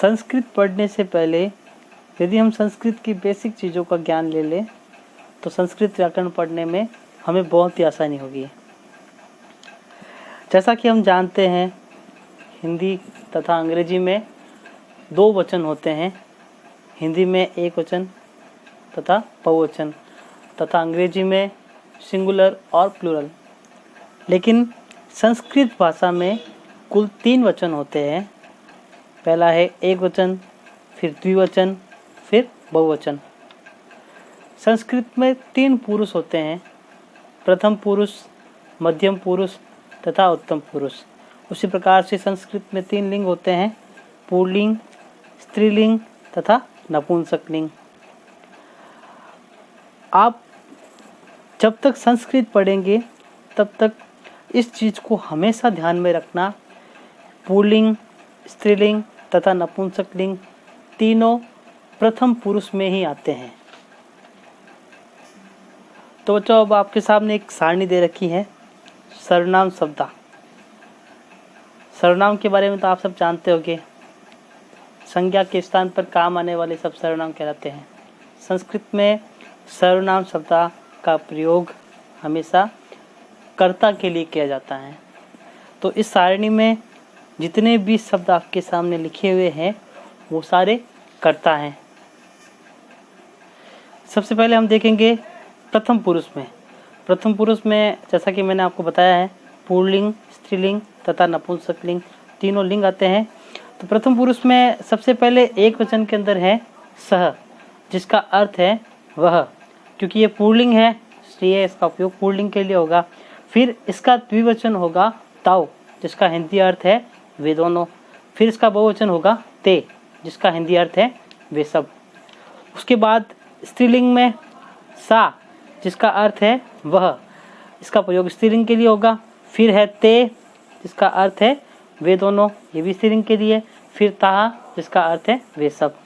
संस्कृत पढ़ने से पहले यदि हम संस्कृत की बेसिक चीज़ों का ज्ञान ले लें तो संस्कृत व्याकरण पढ़ने में हमें बहुत ही आसानी होगी। जैसा कि हम जानते हैं हिंदी तथा अंग्रेजी में दो वचन होते हैं, हिंदी में एक वचन तथा बहुवचन तथा अंग्रेजी में सिंगुलर और प्लूरल। लेकिन संस्कृत भाषा में कुल 3 वचन होते हैं। पहला है एक वचन, फिर द्विवचन, फिर बहुवचन। संस्कृत में 3 पुरुष होते हैं, प्रथम पुरुष, मध्यम पुरुष तथा उत्तम पुरुष। उसी प्रकार से संस्कृत में 3 लिंग होते हैं, पुल्लिंग, स्त्रीलिंग तथा नपुंसकलिंग। आप जब तक संस्कृत पढ़ेंगे तब तक इस चीज़ को हमेशा ध्यान में रखना, पुल्लिंग, स्त्रीलिंग तथा नपुंसकलिंग तीनों प्रथम पुरुष में ही आते हैं। तो बच्चों, अब आपके सामने एक सारणी दे रखी है, सर्वनाम शब्दा। सर्वनाम के बारे में तो आप सब जानते होंगे, संज्ञा के स्थान पर काम आने वाले सब सर्वनाम कहलाते हैं। संस्कृत में सर्वनाम शब्दा का प्रयोग हमेशा कर्ता के लिए किया जाता है। तो इस सारणी में जितने भी शब्द आपके सामने लिखे हुए हैं वो सारे कर्ता हैं। सबसे पहले हम देखेंगे प्रथम पुरुष में। प्रथम पुरुष में जैसा कि मैंने आपको बताया है, पुल्लिंग, स्त्रीलिंग तथा नपुंसकलिंग तीनों लिंग आते हैं। तो प्रथम पुरुष में सबसे पहले एक वचन के अंदर है सह, जिसका अर्थ है वह। क्योंकि ये पुल्लिंग है इसलिए इसका उपयोग पुल्लिंग के लिए होगा। फिर इसका द्विवचन होगा ताऊ, जिसका हिंदी अर्थ है वे दोनों। फिर इसका बहुवचन होगा ते, जिसका हिंदी अर्थ है वे सब। उसके बाद स्त्रीलिंग में सा, जिसका अर्थ है वह, इसका प्रयोग स्त्रीलिंग के लिए होगा। फिर है ते, जिसका अर्थ है वे दोनों, ये भी स्त्रीलिंग के लिए। फिर ता, जिसका अर्थ है वे सब।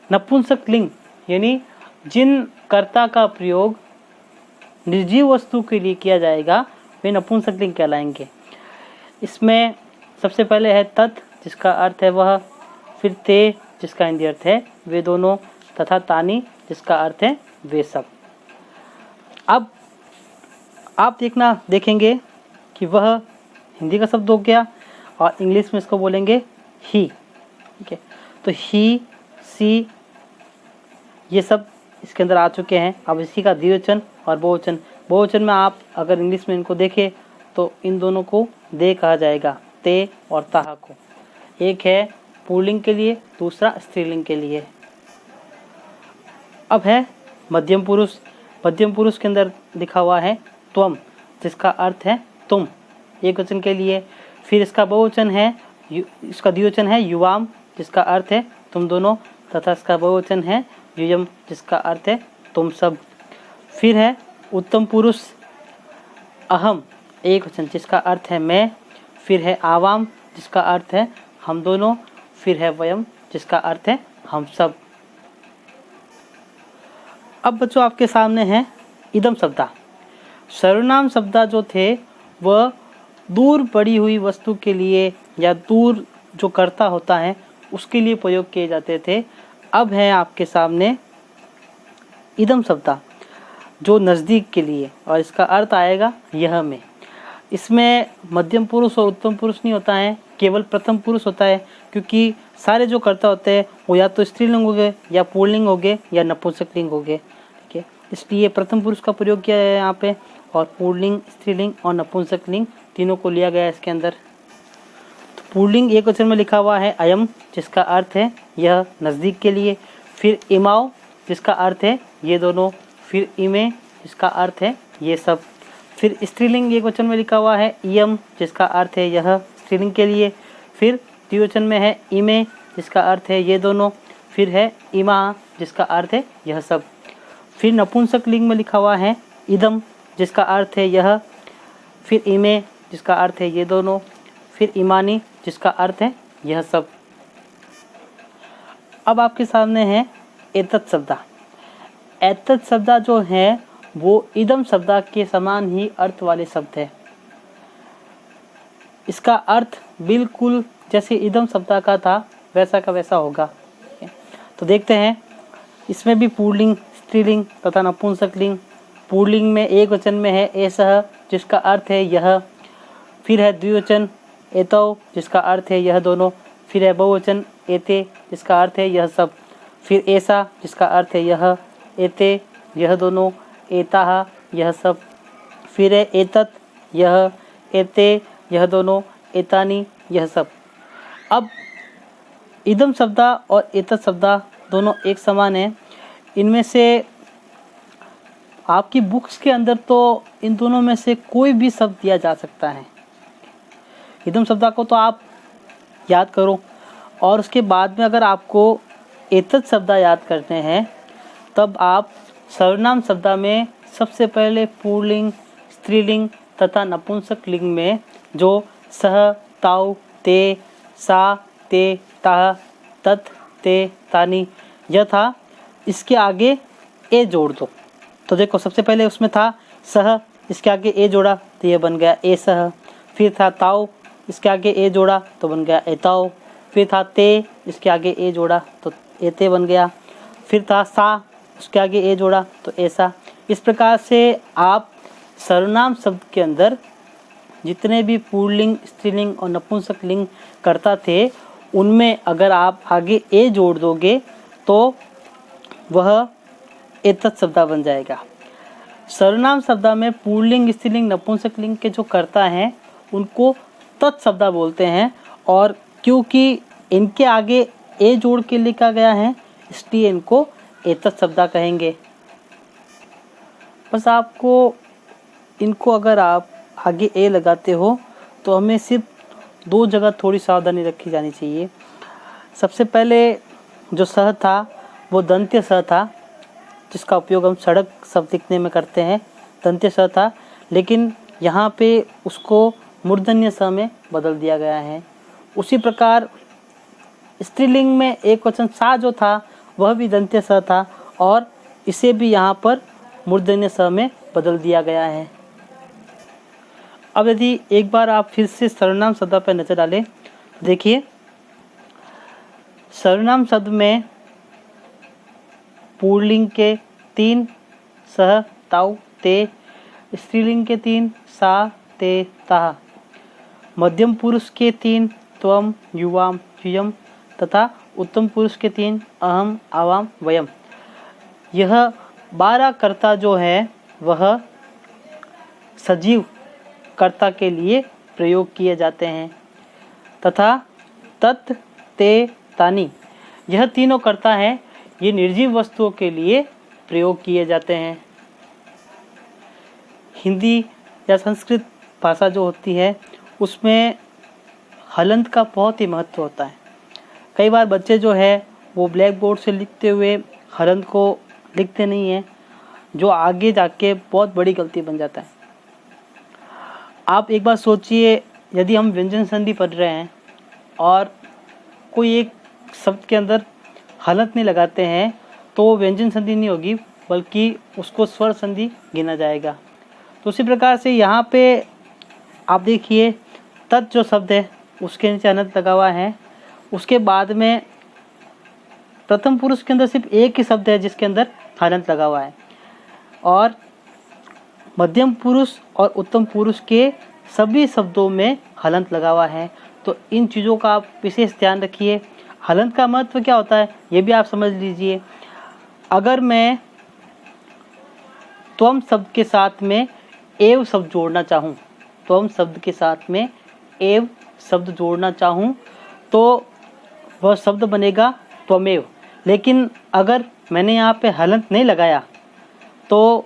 नपुंसकलिंग यानी जिन कर्ता का प्रयोग निर्जीव वस्तु के लिए किया जाएगा वे नपुंसकलिंग कहलाएंगे। इसमें सबसे पहले है तत्, जिसका अर्थ है वह। फिर ते, जिसका हिंदी अर्थ है वे दोनों, तथा तानी, जिसका अर्थ है वे सब। अब आप देखेंगे कि वह हिंदी का शब्द हो गया और इंग्लिश में इसको बोलेंगे ही। ठीक है, तो ही, सी ये सब इसके अंदर आ चुके हैं। अब इसी का द्विवचन और बहुवचन। बहुवचन में आप अगर इंग्लिश में इनको देखें तो इन दोनों को दे कहा जाएगा, ते और ताहा को। एक है पुल्लिंग के लिए, दूसरा स्त्रीलिंग के लिए। अब है मध्यम पुरुष। मध्यम पुरुष के अंदर लिखा हुआ है त्वम, जिसका अर्थ है तुम, एक वचन के लिए। फिर इसका बहुवचन है, इसका द्विवचन है युवाम, जिसका अर्थ है तुम दोनों, तथा इसका बहुवचन है युयम, जिसका अर्थ है तुम सब। फिर है उत्तम पुरुष अहम, एक वचन, जिसका अर्थ है मैं। फिर है आवाम, जिसका अर्थ है हम दोनों। फिर है वयम, जिसका अर्थ है हम सब। अब बच्चों आपके सामने है इदम शब्दा। सर्वनाम शब्दा जो थे वह दूर पड़ी हुई वस्तु के लिए या दूर जो कर्ता होता है उसके लिए प्रयोग किए जाते थे। अब है आपके सामने इदम शब्दा जो नज़दीक के लिए, और इसका अर्थ आएगा यह में। इसमें मध्यम पुरुष और उत्तम पुरुष नहीं होता है, केवल प्रथम पुरुष होता है। क्योंकि सारे जो कर्ता होते हैं वो या तो स्त्रीलिंग हो गए, या पुल्लिंग हो गए, या नपुंसकलिंग हो गए। ठीक है, इसलिए प्रथम पुरुष का प्रयोग किया है यहाँ पे, और पुल्लिंग, स्त्रीलिंग और नपुंसकलिंग तीनों को लिया गया है इसके अंदर। तो पुल्लिंग एक वचन में लिखा हुआ है अयम, जिसका अर्थ है यह, नज़दीक के लिए। फिर इमाओ, जिसका अर्थ है ये दोनों। फिर इमे, जिसका अर्थ है ये सब। फिर स्त्रीलिंग एक वचन में लिखा हुआ है इयम, जिसका अर्थ है यह, स्त्रीलिंग के लिए। फिर द्विवचन में है इमे, जिसका अर्थ है ये दोनों। फिर है इमा, जिसका अर्थ है यह सब। फिर नपुंसकलिंग में लिखा हुआ है इदम, जिसका अर्थ है यह। फिर इमे, जिसका अर्थ है ये दोनों। फिर इमानी, जिसका अर्थ है यह सब। अब आपके सामने है एतत् शब्दा। एतत् शब्दा जो है वो इदम शब्दा के समान ही अर्थ वाले शब्द है। इसका अर्थ बिल्कुल जैसे इदम शब्दा का था वैसा का वैसा होगा। ठीक है, तो देखते हैं इसमें भी पुल्लिंग, स्त्रीलिंग तथा नपुंसकलिंग। पुल्लिंग में एक वचन में है एषः, जिसका अर्थ है यह। फिर है द्विवचन एतौ, जिसका अर्थ है यह दोनों। फिर है बहुवचन एते, जिसका अर्थ है यह सब। फिर ऐसा, जिसका अर्थ है यह, एते यह दोनों, एताः यह सब। फिर है एतत् यह, एते यह दोनों, एतानि यह सब। अब इदम शब्दा और एतत् शब्दा दोनों एक समान हैं। इनमें से आपकी बुक्स के अंदर तो इन दोनों में से कोई भी शब्द दिया जा सकता है। इदम शब्दा को तो आप याद करो, और उसके बाद में अगर आपको एतत् शब्दा याद करने हैं तब आप सर्वनाम शब्दा में सबसे पहले पुल्लिंग, स्त्रीलिंग तथा नपुंसक लिंग में जो सह, ताऊ, ते, सा, ते, ताह, तत्, ते, तानि यह था, इसके आगे ए जोड़ दो। तो देखो सबसे पहले उसमें था सह, इसके आगे ए जोड़ा तो यह बन गया ए सह। फिर था ताऊ, इसके आगे ए जोड़ा तो बन गया एताऊ। फिर था ते, इसके आगे ए जोड़ा तो एते बन गया। फिर था सा, उसके आगे ए जोड़ा तो ऐसा। इस प्रकार से आप सर्वनाम शब्द के अंदर जितने भी पुल्लिंग, स्त्रीलिंग और नपुंसक लिंग कर्ता थे उनमें अगर आप आगे ए जोड़ दोगे तो वह एतत् शब्दा बन जाएगा। सर्वनाम शब्दा में पुल्लिंग, स्त्रीलिंग, नपुंसक लिंग के जो कर्ता हैं उनको तत् शब्दा बोलते हैं, और क्योंकि इनके आगे ए जोड़ के लिखा गया है इसलिए इनको एतत् शब्दा कहेंगे। बस आपको इनको अगर आप आगे ए लगाते हो तो हमें सिर्फ दो जगह थोड़ी सावधानी रखी जानी चाहिए। सबसे पहले जो सह था वो दंत्य सह था, जिसका उपयोग हम सड़क शब्द लिखने में करते हैं, दंत्य सह था, लेकिन यहाँ पे उसको मूर्धन्य स में बदल दिया गया है। उसी प्रकार स्त्रीलिंग में एक वचन सा जो था वह भी दंत्य स था और इसे भी यहाँ पर मूर्धन्य स में बदल दिया गया है। अब यदि एक बार आप फिर से सर्वनाम शब्द पर नजर डालें, देखिए सर्वनाम शब्द में पुल्लिंग के 3 सह, ताऊ, ते, स्त्रीलिंग के 3 सा, ते, ताः, मध्यम पुरुष के 3 त्वम, युवाम, यूयम तथा उत्तम पुरुष के 3 अहम, आवाम, वयम। यह 12 कर्ता जो है वह सजीव कर्ता के लिए प्रयोग किए जाते हैं तथा तत्, ते, तानि यह तीनों कर्ता हैं, ये निर्जीव वस्तुओं के लिए प्रयोग किए जाते हैं। हिंदी या संस्कृत भाषा जो होती है उसमें हलंत का बहुत ही महत्व होता है। कई बार बच्चे जो है वो ब्लैक बोर्ड से लिखते हुए हलंत को लिखते नहीं हैं, जो आगे जाके बहुत बड़ी गलती बन जाता है। आप एक बार सोचिए, यदि हम व्यंजन संधि पढ़ रहे हैं और कोई एक शब्द के अंदर हलंत नहीं लगाते हैं तो वो व्यंजन संधि नहीं होगी बल्कि उसको स्वर संधि गिना जाएगा। तो उसी प्रकार से यहाँ पे आप देखिए तत् जो शब्द है उसके नीचे हलंत लगा हुआ है। उसके बाद में प्रथम पुरुष के अंदर सिर्फ एक ही शब्द है जिसके अंदर हलंत लगा हुआ है, और मध्यम पुरुष और उत्तम पुरुष के सभी शब्दों में हलंत लगा हुआ है। तो इन चीज़ों का आप विशेष ध्यान रखिए। हलंत का महत्व क्या होता है ये भी आप समझ लीजिए। अगर मैं त्वम शब्द के साथ में एव शब्द जोड़ना चाहूँ, त्वम शब्द के साथ में एव शब्द जोड़ना चाहूँ तो वह शब्द बनेगा त्वमेव। लेकिन अगर मैंने यहाँ पे हलंत नहीं लगाया तो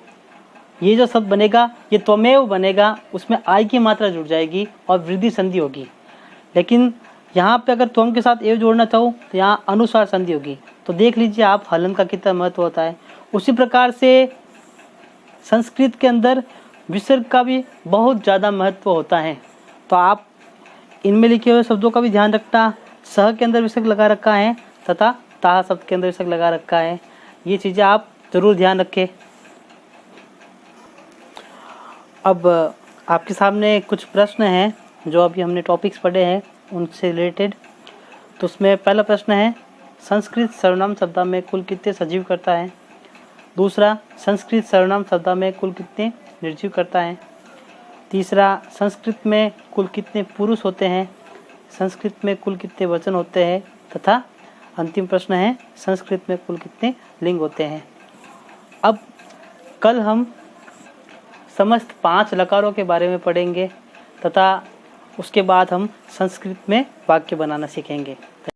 ये जो शब्द बनेगा ये त्वमेव बनेगा, उसमें आई की मात्रा जुड़ जाएगी और वृद्धि संधि होगी। लेकिन यहाँ पे अगर त्वम के साथ एव जोड़ना चाहूँ तो यहाँ अनुस्वार संधि होगी। तो देख लीजिए आप हलंत का कितना महत्व होता है। उसी प्रकार से संस्कृत के अंदर विसर्ग का भी बहुत ज़्यादा महत्व होता है। तो आप इनमें लिखे हुए शब्दों का भी ध्यान रखना। सह के अंदर विसर्ग लगा रखा है तथा ताह शब्द के अंदर विसर्ग लगा रखा है, ये चीज़ें आप जरूर ध्यान रखें। अब आपके सामने कुछ प्रश्न हैं जो अभी हमने टॉपिक्स पढ़े हैं उनसे रिलेटेड। तो उसमें पहला प्रश्न है, संस्कृत सर्वनाम सप्ताह में कुल कितने सजीव करता है। दूसरा, संस्कृत सर्वनाम सप्ताह में कुल कितने निर्जीव करता है। तीसरा, संस्कृत में कुल कितने पुरुष होते हैं। संस्कृत में कुल कितने वचन होते हैं। तथा अंतिम प्रश्न है, संस्कृत में कुल कितने लिंग होते हैं। अब कल हम समस्त 5 लकारों के बारे में पढ़ेंगे तथा उसके बाद हम संस्कृत में वाक्य बनाना सीखेंगे।